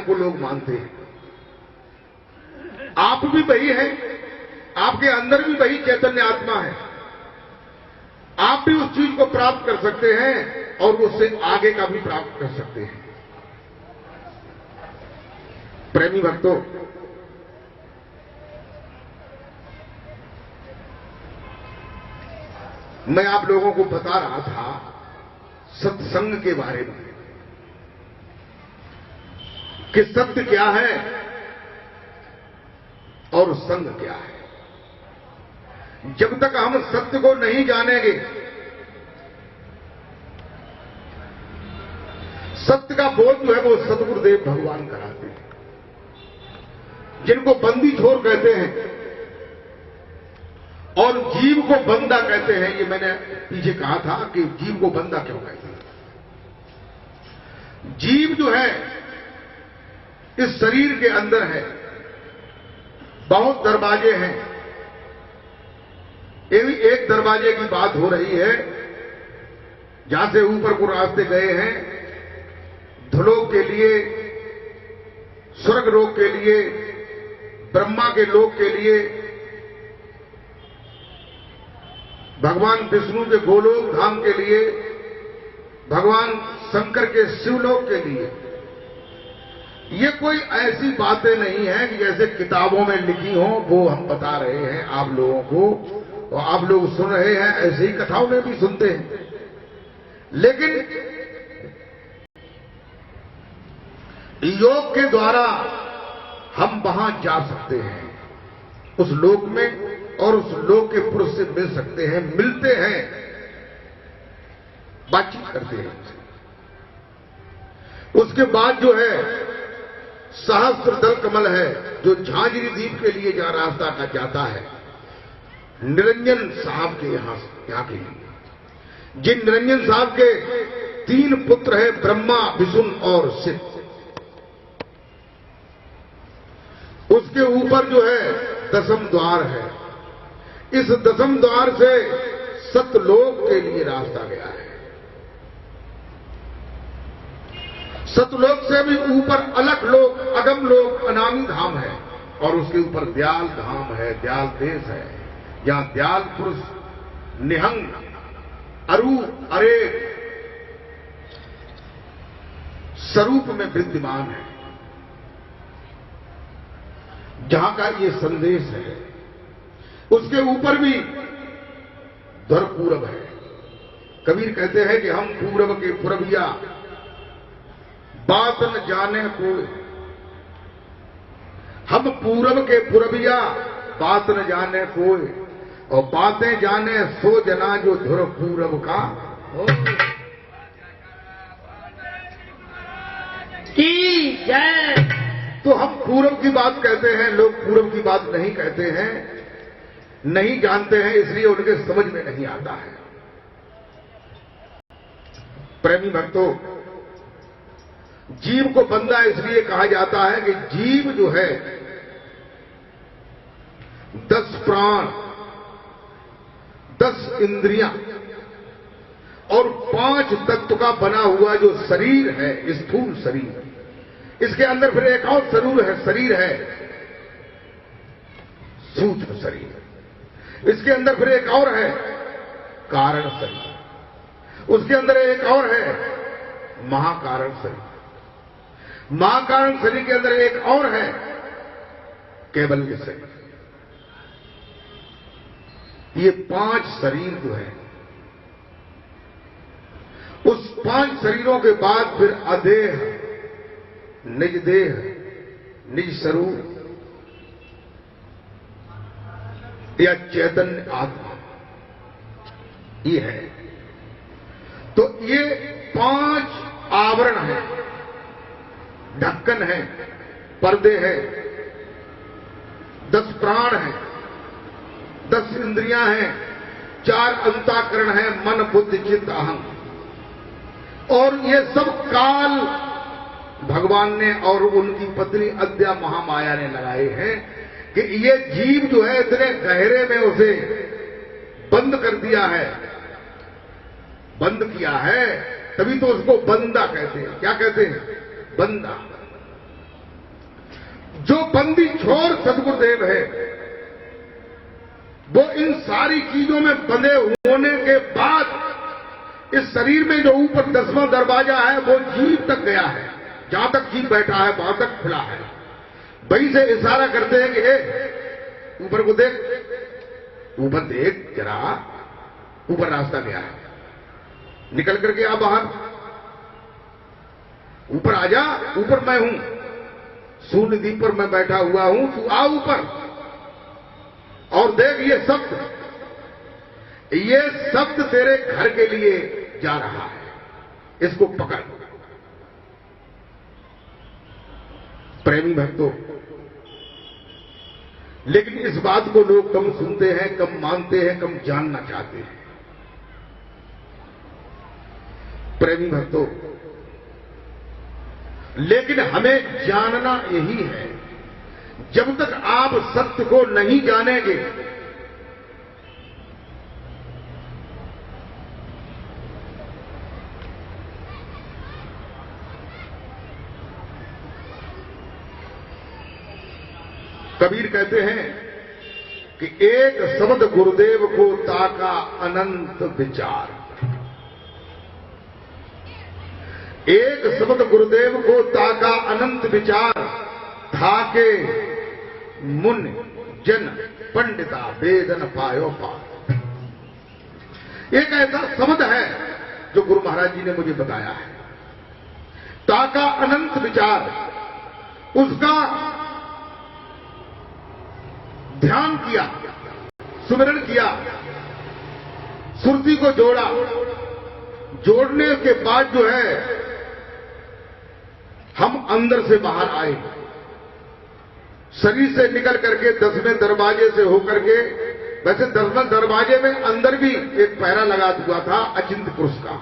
ज्ञान को लोग मानते हैं। आप भी वही हैं, आपके अंदर भी वही चैतन्य आत्मा है। आप भी उस चीज को प्राप्त कर सकते हैं और उससे आगे का भी प्राप्त कर सकते हैं। प्रेमी भक्तों, मैं आप लोगों को बता रहा था सत्संग के बारे में कि सत्य क्या है और संग क्या है। जब तक हम सत्य को नहीं जानेंगे, सत्य का बोध जो है वो सतगुरुदेव भगवान कराते हैं, जिनको बंदी छोर कहते हैं और जीव को बंदा कहते हैं। ये मैंने पीछे कहा था कि जीव को बंदा क्यों कहते हैं। जीव जो है इस शरीर के अंदर है, बहुत दरवाजे हैं। एक दरवाजे की बात हो रही है, जहां से ऊपर को रास्ते गए हैं, धुलोक के लिए, स्वर्ग लोक के लिए, ब्रह्मा के लोक के लिए, भगवान विष्णु के गोलोक धाम के लिए, भगवान शंकर के शिवलोक के लिए। ये कोई ऐसी बातें नहीं है कि जैसे किताबों में लिखी हो, वो हम बता रहे हैं आप लोगों को और आप लोग सुन रहे हैं, ऐसे ही कथाओं में भी सुनते हैं। लेकिन योग के द्वारा हम वहां जा सकते हैं, उस लोक में, और उस लोक के पुरुष से मिल सकते हैं, मिलते हैं, बातचीत करते हैं। उसके बाद जो है सहस्त्र दल कमल है, जो झांझरी द्वीप के लिए जहां रास्ता का जाता है, निरंजन साहब के यहां के लिए। जिन निरंजन साहब के 3 पुत्र हैं, ब्रह्मा, विष्णु और शिव, उसके ऊपर जो है 10म द्वार है। इस 10म द्वार से सतलोक के लिए रास्ता गया है। सतलोक से भी ऊपर अलग लोक, अगम लोक, अनामी धाम है, और उसके ऊपर दयाल धाम है, दयाल देश है, जहां दयाल पुरुष निहंग, अरू, अरे स्वरूप में विद्यमान है, जहां का ये संदेश है। उसके ऊपर भी धर पूरब है। कबीर कहते हैं कि हम पूरब के पुरबिया, बात न जाने कोई। हम पूरब के पुरबिया, बात न जाने कोई, और बातें जाने सो जना जो धुर पूरब का हो। की जय। तो हम पूरब की बात कहते हैं, लोग पूरब की बात नहीं कहते हैं, नहीं जानते हैं, इसलिए उनके समझ में नहीं आता है। प्रेमी भक्तों, जीव को बंदा इसलिए कहा जाता है कि जीव जो है 10 प्राण, 10 इंद्रियां और 5 तत्व का बना हुआ जो शरीर है, स्थूल शरीर, इसके अंदर फिर एक और शरीर है सूक्ष्म शरीर, इसके अंदर फिर एक और है कारण शरीर, उसके अंदर एक और है महाकारण शरीर, महाकारण शरीर के अंदर एक और है कैवल्य शरीर। ये 5 शरीर जो है, उस 5 शरीरों के बाद फिर अदेह, निज देह, निज स्वरूप या चैतन्य आत्मा, ये है। तो ये 5 आवरण है, ढक्कन है, पर्दे है, 10 प्राण है, 10 इंद्रियां हैं, 4 अंतःकरण है, मन, बुद्धि, चित्त, अहं। और ये सब काल भगवान ने और उनकी पत्नी अद्या महामाया ने लगाए हैं कि ये जीव जो है इतने गहरे में उसे बंद कर दिया है, बंद किया है, तभी तो उसको बंदा कहते हैं। क्या कहते हैं? बंदा। जो बंदी छोर सदगुरुदेव है, वो इन सारी चीजों में बंधे होने के बाद इस शरीर में जो ऊपर 10वां दरवाजा है वो जीभ तक गया है। जहां तक जीभ बैठा है वहां तक खुला है। वहीं से इशारा करते हैं कि ऊपर को देख, ऊपर देख जरा, ऊपर रास्ता गया है, निकल करके आ बाहर, ऊपर आ जा, ऊपर मैं हूं, शून्य द्वीप पर मैं बैठा हुआ हूं, तू आ ऊपर और देख ये शब्द तेरे घर के लिए जा रहा है, इसको पकड़। प्रेमी भक्तों, लेकिन इस बात को लोग कम सुनते हैं, कम मानते हैं, कम जानना चाहते हैं। प्रेमी भक्तों, लेकिन हमें जानना यही है, जब तक आप सत्य को नहीं जानेंगे, कबीर कहते हैं कि एक शब्द गुरुदेव को ताका अनंत विचार, एक शब्द गुरुदेव को ताका अनंत विचार, था के मुनि जन पंडिता वेदन पायो पार। एक ऐसा शब्द है जो गुरु महाराज जी ने मुझे बताया है, ताका अनंत विचार, उसका ध्यान किया, सुमिरन किया, सुरती को जोड़ा, जोड़ने के बाद जो है हम अंदर से बाहर आए, शरीर से निकल करके 10वें दरवाजे से होकर के, वैसे 10वें दरवाजे में अंदर भी एक पहरा लगा हुआ था अचिंत्य पुरुष का,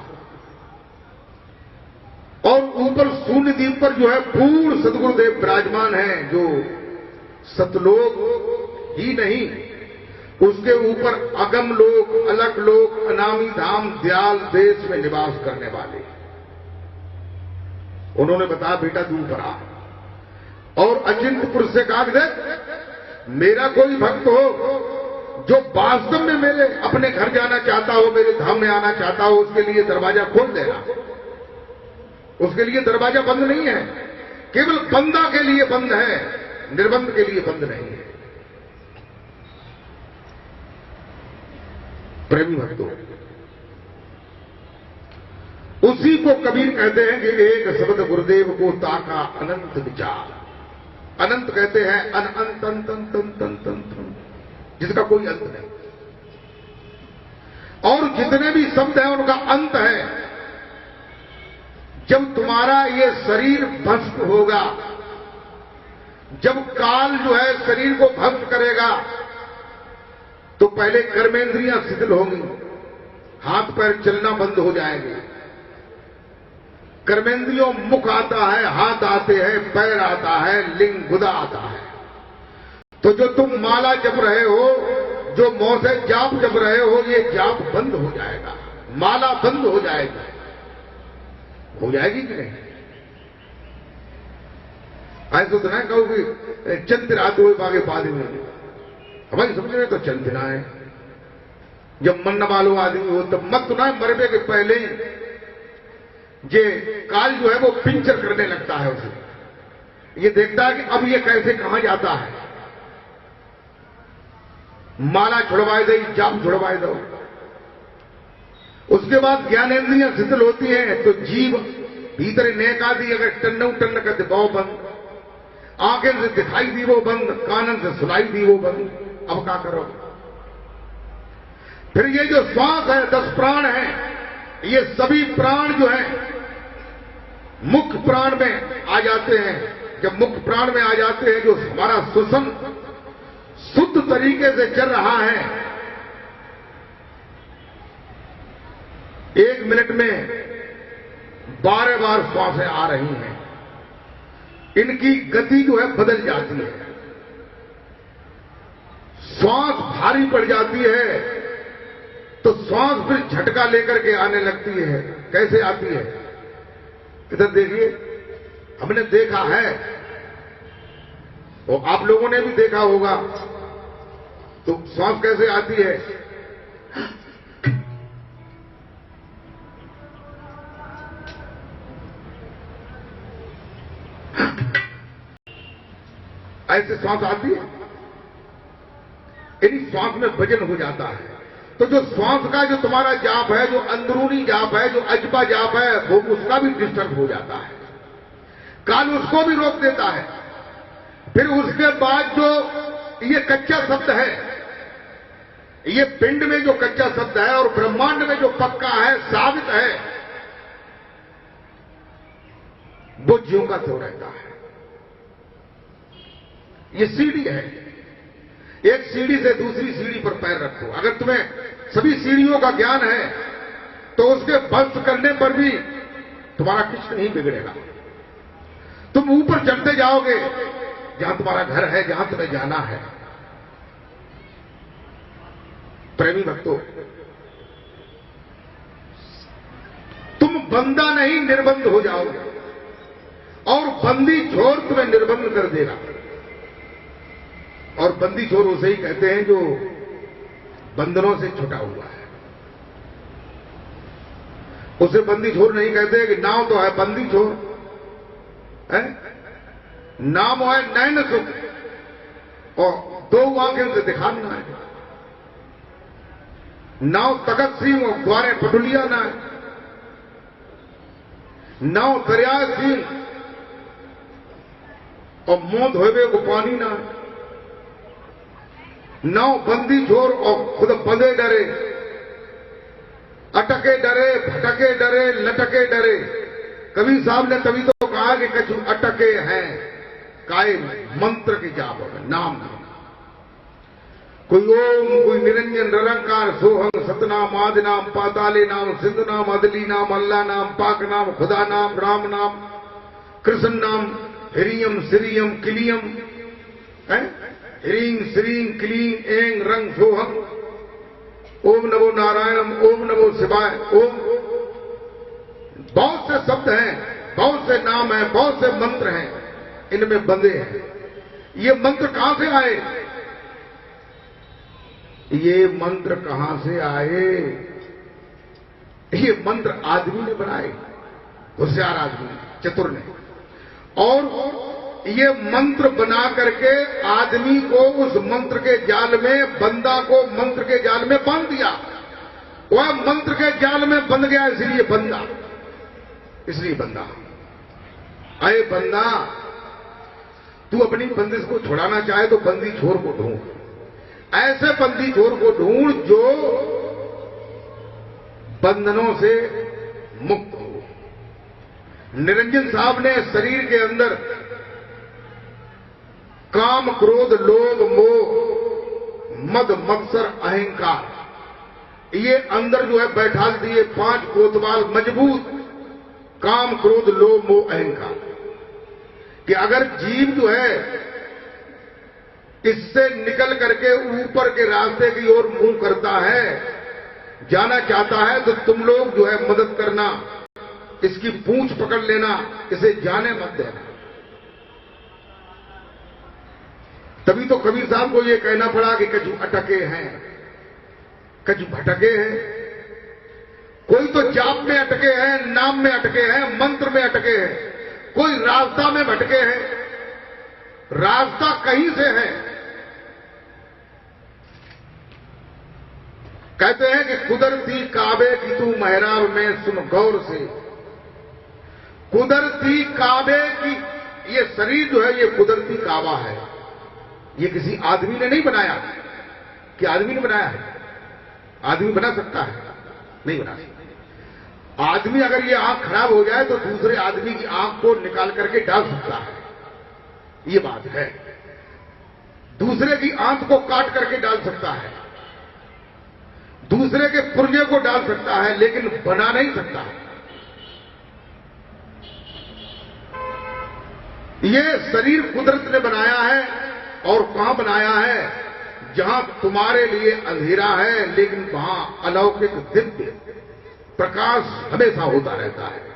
और ऊपर शून्य द्वीप पर जो है पूर्ण सदगुरुदेव विराजमान है, जो सतलोक ही नहीं, उसके ऊपर अगम लोक, अलग लोक, अनामी धाम, दयाल देश में निवास करने वाले। उन्होंने बताया बेटा तू ऊपर आ, और अचिंत्य पुरुष से कहा देख, मेरा कोई भक्त हो जो वास्तव में मेरे अपने घर जाना चाहता हो, मेरे धाम में आना चाहता हो, उसके लिए दरवाजा खोल देना। उसके लिए दरवाजा बंद नहीं है, केवल बंदा के लिए बंद है, निर्बंध के लिए बंद नहीं है। प्रेमी भक्तों, उसी को कबीर कहते हैं कि एक शब्द गुरुदेव को ताका अनंत विचार। अनंत कहते हैं अनंत अंत अंत अंत अंत अंत, जिसका कोई अंत नहीं, और जितने भी शब्द हैं उनका अंत है। जब तुम्हारा ये शरीर भस्म होगा, जब काल जो है शरीर को भस्म करेगा, तो पहले कर्मेंद्रियां शिथिल होंगी, हाथ पैर चलना बंद हो जाएंगे। कर्मेंद्रियों मुख आता है, हाथ आते हैं, पैर आता है, लिंग गुदा आता है। तो जो तुम माला जप रहे हो, जो मुंह से जाप जप रहे हो, ये जाप बंद हो जाएगा, माला बंद हो जाएगी। हो जाएगी कि नहीं? ऐसा तो ना कहो कि चंद्र आते हुए बागे पाले में, हमारी समझ में तो चंदना है। जब मरने वालों आदमी हो तब मत तो ना, मरने के पहले ही ये काल जो है वो पिंचर करने लगता है उसे, ये देखता है कि अब ये कैसे कहां जाता है, माला छुड़वाए दो, जाप छुड़वाए दो। उसके बाद ज्ञानेंद्रियां शिथिल होती हैं, तो जीव भीतर नेक आदि अगर टन्नू टन्न करते वो बंद, आंखें से दिखाई दी वो बंद, कानन से सुनाई दी वो बंद। अब क्या करो? फिर ये जो श्वास है, 10 प्राण है, ये सभी प्राण जो है मुख्य प्राण में आ जाते हैं। जब मुख्य प्राण में आ जाते हैं, जो हमारा श्वसन शुद्ध तरीके से चल रहा है, 1 मिनट में 12 बार श्वासें आ रही हैं, इनकी गति जो है बदल जाती है। श्वास भारी पड़ जाती है तो श्वास फिर झटका लेकर के आने लगती है। कैसे आती है? इधर देखिए, हमने देखा है और आप लोगों ने भी देखा होगा, तो सांस कैसे आती है? ऐसे सांस आती है, यानी श्वास में वजन हो जाता है। तो जो श्वास का जो तुम्हारा जाप है, जो अंदरूनी जाप है, जो अजबा जाप है, वो उसका भी डिस्टर्ब हो जाता है, काल उसको भी रोक देता है। फिर उसके बाद जो ये कच्चा शब्द है, ये पिंड में जो कच्चा शब्द है और ब्रह्मांड में जो पक्का है, साबित है, वो ज्यों का त्यों रहता है। ये सीढ़ी है, एक सीढ़ी से दूसरी सीढ़ी पर पैर रखो। अगर तुम्हें सभी सीढ़ियों का ज्ञान है तो उसके बंद करने पर भी तुम्हारा कुछ नहीं बिगड़ेगा। तुम ऊपर चढ़ते जाओगे जहां तुम्हारा घर है, जहां तुम्हें जाना है। प्रेमी भक्तों, तुम बंदा नहीं निर्बंध हो जाओगे, और बंदी छोर तुम्हें निर्बंध कर देगा। और बंदी छोर उसे ही कहते हैं जो बंधनों से छुटा हुआ है। उसे बंदी छोर नहीं कहते कि नाव तो है बंदी छोर है, नाम है नैन सुख और दो आंखें से दिखाना है। नाव तगत सिंह और द्वारे पटुलिया ना है, नाव दरिया सिंह और मौत होवे को पानी ना है। नाव बंदी छोर और खुद बंधे डरे, अटके डरे, भटके डरे, लटके डरे। कबीर साहब ने तभी तो कहा कि कछु अटके हैं काय मंत्र की जाप में, नाम नहीं। कोई ओम, कोई निरंजन, निरंकार, सोहम, सतनाम, आदि नाम, पाताले नाम, सिंधु नाम, अदली नाम, अल्लाह नाम, पाक नाम, खुदा नाम, राम नाम, कृष्ण नाम, हिरियम, सिरियम, किलियम है, ह्रीं श्रीं क्लीं ऐं रंग सोहम, ओम नमो नारायणम, ओम नमो शिवाय, ओम। बहुत से शब्द हैं, बहुत से नाम हैं, बहुत से मंत्र हैं, इनमें बंधे हैं। ये मंत्र कहां से आए? ये मंत्र कहां से आए? ये मंत्र आदमी ने बनाए, होशियार आदमी, चतुर ने। और ये मंत्र बना करके आदमी को उस मंत्र के जाल में, बंदा को मंत्र के जाल में बांध दिया। वह मंत्र के जाल में बंध गया, इसलिए बंदा, इसलिए बंदा। अरे बंदा, तू अपनी बंदिश को छुड़ाना चाहे तो बंदी छोर को ढूंढ, ऐसे बंदी छोर को ढूंढ जो बंधनों से मुक्त हो। निरंजन साहब ने शरीर के अंदर काम, क्रोध, लोभ, मोह, मद, मत्सर, अहंकार, ये अंदर जो है बैठा दिए 5 कोतवाल मजबूत, काम, क्रोध, लोभ, मोह, अहंकार, कि अगर जीव जो है इससे निकल करके ऊपर के रास्ते की ओर मुंह करता है, जाना चाहता है, तो तुम लोग जो है मदद करना, इसकी पूंछ पकड़ लेना, इसे जाने मत देना। तभी तो कबीर साहब को ये कहना पड़ा कि कछु अटके हैं, कछु भटके हैं। कोई तो जाप में अटके हैं, नाम में अटके हैं, मंत्र में अटके हैं, कोई रास्ता में भटके हैं। रास्ता कहीं से है। कहते हैं कि कुदरती काबे की तू मेहराब में सुन गौर से। कुदरती काबे की, ये शरीर जो है ये कुदरती काबा है, ये किसी आदमी ने नहीं बनाया। कि आदमी ने बनाया है? आदमी बना सकता है? नहीं बना सकता। आदमी अगर ये आंख खराब हो जाए तो दूसरे आदमी की आंख को निकाल करके डाल सकता है, ये बात है। दूसरे की आंख को काट करके डाल सकता है, दूसरे के पुर्जे को डाल सकता है, लेकिन बना नहीं सकता। ये शरीर कुदरत ने बनाया है, और कहां बनाया है? जहां तुम्हारे लिए अंधेरा है, लेकिन वहां अलौकिक दिव्य प्रकाश हमेशा होता रहता है।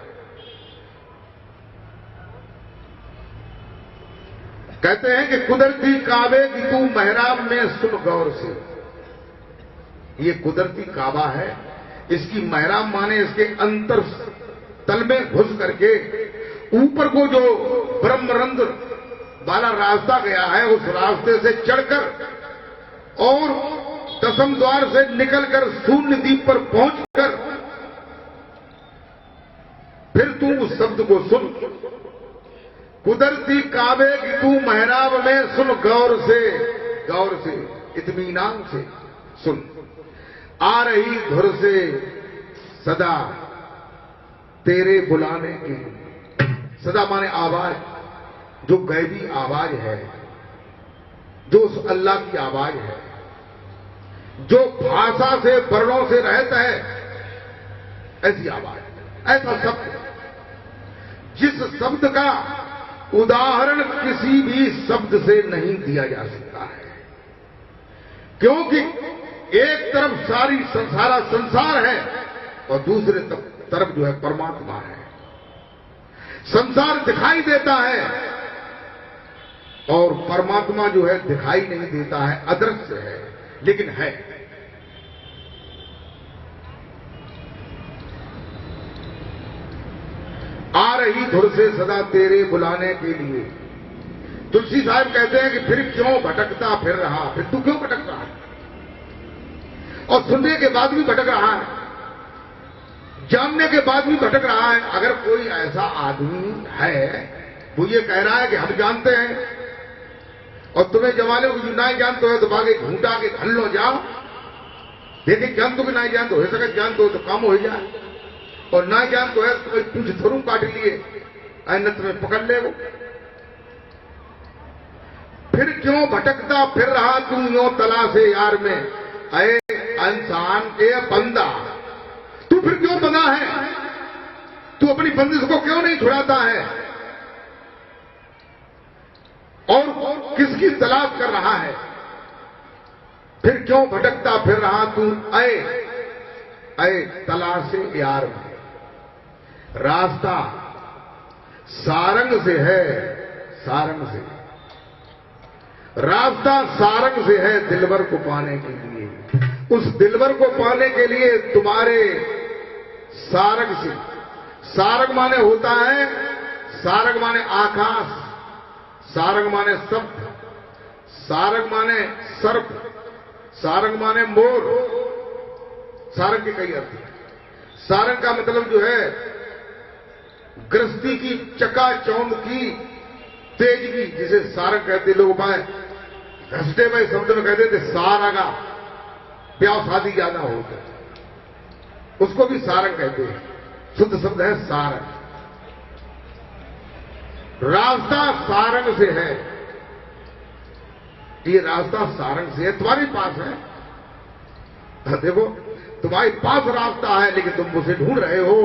कहते हैं कि कुदरती काबे की तू मेहराब में सुन गौर से। ये कुदरती काबा है, इसकी मेहराब माने इसके अंतर तल में घुस करके ऊपर को जो ब्रह्मरंध्र वाला रास्ता गया है, उस रास्ते से चढ़कर और दसम द्वार से निकलकर शून्य द्वीप पर पहुंचकर फिर तू उस शब्द को सुन। कुदरती काबे की तू मेहराब में सुन गौर से इत्मीनान से सुन। आ रही धुर से सदा तेरे बुलाने की। सदा माने आवाज, जो गैबी आवाज है, जो उस अल्लाह की आवाज है, जो भाषा से वर्णों से रहता है, ऐसी आवाज, ऐसा शब्द जिस शब्द का उदाहरण किसी भी शब्द से नहीं दिया जा सकता है। क्योंकि एक तरफ सारा संसार है और दूसरे तरफ जो है परमात्मा है। संसार दिखाई देता है और परमात्मा जो है दिखाई नहीं देता है, अदृश्य है, लेकिन है। आ रही धुर से सदा तेरे बुलाने के लिए। तुलसी साहब कहते हैं कि फिर क्यों भटकता फिर रहा, फिर तू क्यों भटक रहा है? और सुनने के बाद भी भटक रहा है, जानने के बाद भी भटक रहा है। अगर कोई ऐसा आदमी है वो ये कह रहा है कि हम जानते हैं और तुम्हें जमाने को ना जानते हो तो बागे घूटा के घन लो जाओ, देखे ज्ञान तो भी ना जानते हो सके, जानते हो तो काम हो जाए, और ना जानते हो तो पूछ थरू काट लिए ऐनत में पकड़ ले वो। फिर क्यों भटकता फिर रहा तू यो तला से यार में, अरे इंसान के बंदा तू फिर क्यों बंधा है? तू अपनी बंदिश को क्यों नहीं छुड़ाता है? और किसकी तलाश कर रहा है? फिर क्यों भटकता फिर रहा तू अय तलाश यार में। रास्ता सारंग से है, सारंग से रास्ता सारंग से है दिलबर को पाने के लिए। उस दिलबर को पाने के लिए तुम्हारे सारंग से, सारंग माने होता है, सारंग माने आकाश, सारंग माने शब्द, सारंग माने सर्प, सारंग माने मोर। सारंग के कई अर्थ हैं। सारंग का मतलब जो है गृहस्थी की चकाचौंध की तेजगी, जिसे सारंग कहते लोग पाए घसटे में शब्द में कहते थे सारंगा, ब्याह शादी ज्यादा होता है, उसको भी सारंग कहते हैं। शुद्ध शब्द है सारंग। रास्ता सारंग से है, ये रास्ता सारंग से है, तुम्हारे पास है। देखो तुम्हारे पास रास्ता है, लेकिन तुम उसे ढूंढ रहे हो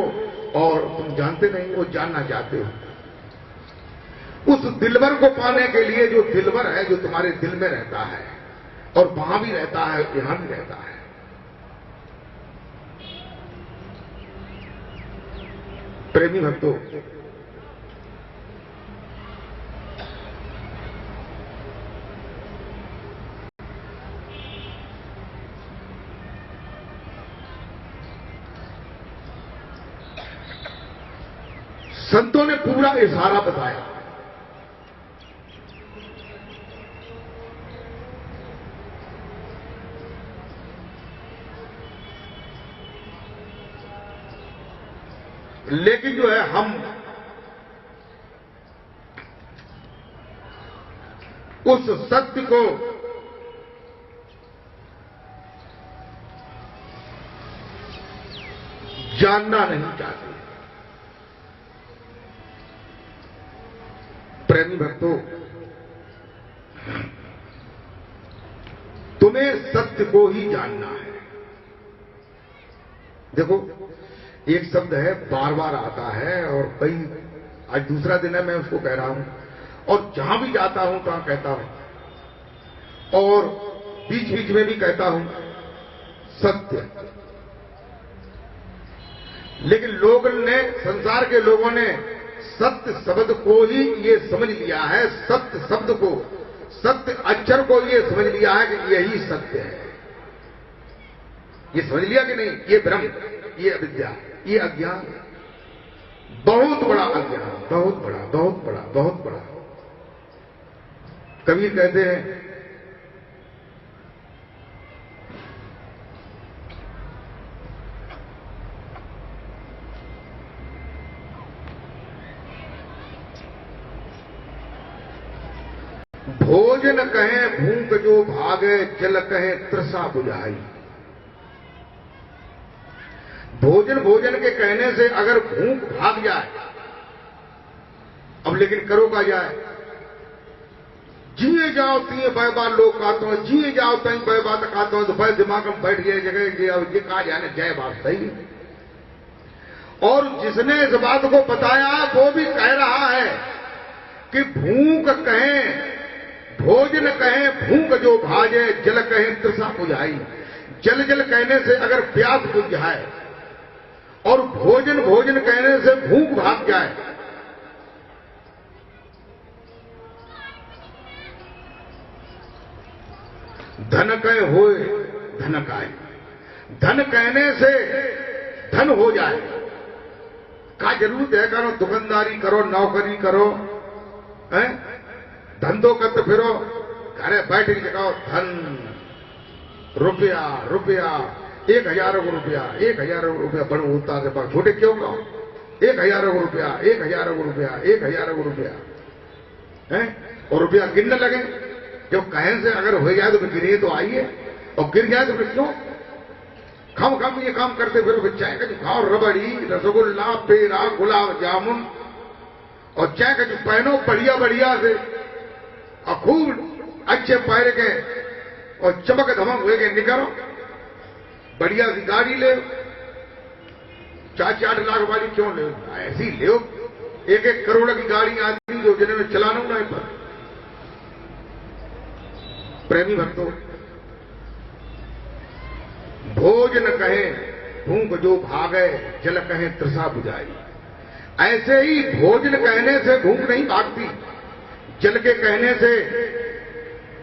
और तुम जानते नहीं हो, जानना चाहते हो। उस दिलबर को पाने के लिए, जो दिलबर है जो तुम्हारे दिल में रहता है और वहां भी रहता है, यहां भी रहता है। प्रेमी भक्तों, संतों ने पूरा इशारा बताया। लेकिन जो है हम उस सत्य को जानना नहीं चाहते। प्रेमी भक्तों, तुम्हें सत्य को ही जानना है। देखो एक शब्द है बार बार आता है और कई, आज दूसरा दिन है मैं उसको कह रहा हूं और जहां भी जाता हूं तहां कहता हूं और बीच बीच में भी कहता हूं सत्य। लेकिन लोगों ने, संसार के लोगों ने सत्य शब्द को ही ये समझ लिया है, सत्य शब्द को, सत्य अक्षर को ये समझ लिया है कि यही सत्य है। ये समझ लिया कि नहीं? ये भ्रम, ये अविद्या, ये अज्ञान, बहुत बड़ा अज्ञान, बहुत बड़ा, बहुत बड़ा, बहुत बड़ा। कबीर कहते हैं भोजन कहे भूख जो भागे, जल कहे तृषा बुझाई। भोजन भोजन के कहने से अगर भूख भाग जाए, अब लेकिन करो का जाए, जिए जाओ तिए बैबा लोग कहते हो, जिए जाओ तई बैबा तक कहते हो, तो भाई दिमाग में बैठ गए जगह ये कहा जाने जय बात सही। और जिसने इस बात को बताया वो भी कह रहा है कि भूख कहें भोजन कहें भूख जो भाजे, जल कहें तृषा बुझाई। जल जल कहने से अगर प्यास बुझ जाए और भोजन भोजन कहने से भूख भाग जाए, धन कहे होए धन काए, धन कहने से धन हो जाए। का जरूरत है करो, दुकानदारी करो, नौकरी करो, धंधो करते फिरो, घरे बैठ के जगाओ, धन रुपया रुपया, 1000 रुपया, 1000 रुपया बड़ होता है, छोटे क्यों कहो, 1000 रुपया, 1000 रुपया, 1000 रुपया है। और रुपया गिनने लगे, जब कहें से अगर हो जाए तो फिर गिरिए तो आइए, और गिर जाए तो फिर क्यों खम ये काम करते फिर चाय का जो खाओ, रबड़ी, रसगुल्ला, पेड़ा, गुलाब जामुन, और चाय का जो पहनो बढ़िया बढ़िया से, और खूब अच्छे पैर के और चमक धमक हुए के निकलो, बढ़िया सी गाड़ी ले, 4-4 लाख वाली क्यों ले, ऐसी ले, 1-1 करोड़ की गाड़ी आती जो जिन्हें चलाना नहीं पर। प्रेमी भक्तों, भोजन कहे भूख जो भागे, जल कहे तृषा बुझाई। ऐसे ही भोजन कहने से भूख नहीं भागती, जल के कहने से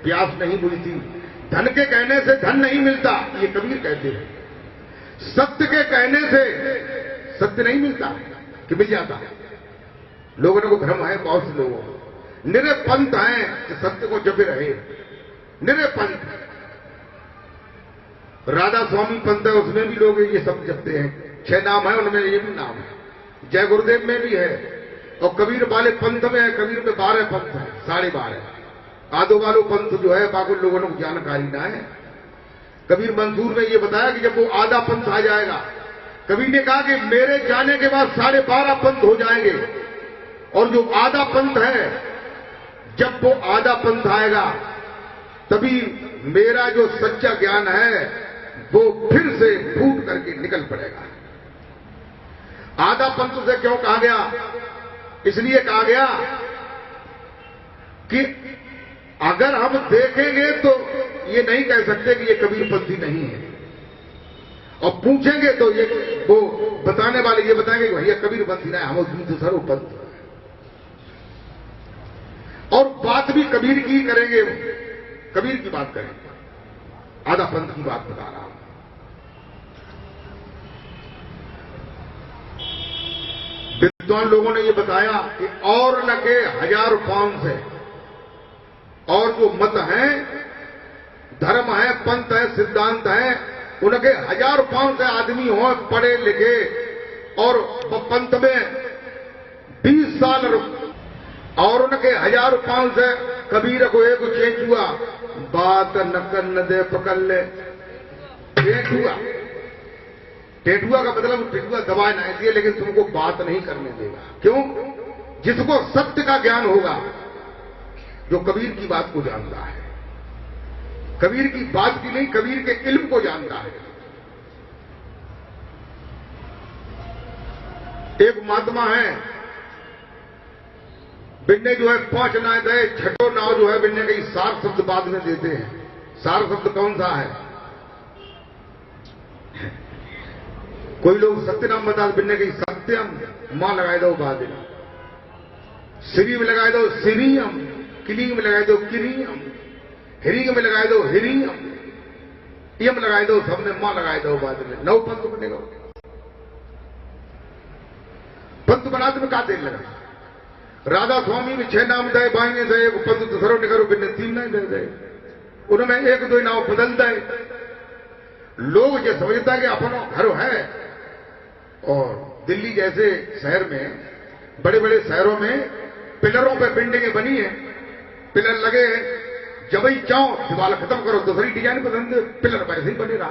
प्यास नहीं बुझती, धन के कहने से धन नहीं मिलता, ये कबीर कहते हैं। सत्य के कहने से सत्य नहीं मिलता कि मिल जाता है। लोगों को भ्रम है, बहुत से लोगों को निरे पंथ हैं कि सत्य को जपे रहे, निरे पंथ। राधा स्वामी पंथ है, उसमें भी लोग ये सब जपते हैं, 6 नाम है उनमें, ये भी नाम है। जय गुरुदेव में भी है, और कबीर वाले पंथ में है, कबीर में 12 पंथ है, 12.5। आदो वालो पंथ जो है बाकी लोगों को जानकारी ना है। कबीर मंसूर में ये बताया कि जब वो आधा पंथ आ जाएगा, कबीर ने कहा कि मेरे जाने के बाद 12.5 पंथ हो जाएंगे, और जो आधा पंथ है, जब वो आधा पंथ आएगा तभी मेरा जो सच्चा ज्ञान है वो फिर से फूट करके निकल पड़ेगा। आधा पंथ से क्यों कहा गया? इसलिए कहा गया कि अगर हम देखेंगे तो ये नहीं कह सकते कि ये कबीरपंथी नहीं है, और पूछेंगे तो ये वो बताने वाले ये बताएंगे कि भैया कबीरपंथी ना है, हम उसमें सर्वपंथ। और बात भी कबीर की करेंगे, कबीर की बात करेंगे, आधा पंथ की बात बता रहा हूं। विद्वान लोगों ने ये बताया कि और लगे 1000 पाउंड से, और जो मत है, धर्म है, पंथ है, सिद्धांत है, उनके 1000 पाउंड से आदमी हो, पढ़े लिखे, और पंथ में 20 साल, और उनके 1000 पाउंड से कबीर को एक चेंज हुआ, बात न करने दे पकड़ ले, टेटुआ। टेटुआ का मतलब टेटुआ दबाए ना इसलिए, लेकिन तुमको बात नहीं करने देगा। क्यों? जिसको सत्य का ज्ञान होगा, जो कबीर की बात को जानता है, कबीर की बात की नहीं, कबीर के इल्म को जानता है। एक महात्मा है, बिन्ने जो है 5 नाव दे, छठो नाव जो है बिन्ने के सार शब्द बाद में देते हैं। सार शब्द कौन सा है? कोई लोग सत्य नाम बता, बिन्ने की सत्यम मां लगाए दो बाद में, श्री में लगाए दो श्रीयम, क्लींग में लगाए दो क्रियम, ह्रींग में लगाए दो ह्रीयम, यम लगाए दो, सबने मां लगाए दो बाद में 9 पंथ बनेगा। पंथ बनाते में का देर लगा। राधा स्वामी में 6 नाम दे बाइने से एक पंथ दूसरो निकरो बिन 3 नहीं दे दे, उनमें 1-2 नाम बदलता है। लोग ये समझता है कि अपनो घर है। और दिल्ली जैसे शहर में, बड़े बड़े शहरों में पिलरों पे बिल्डिंगें बनी है, पिलर लगे, जब ही चाहो दीवार खत्म करो, दूसरी डिजाइन पसंद, पिलर वैसे ही बने रहा।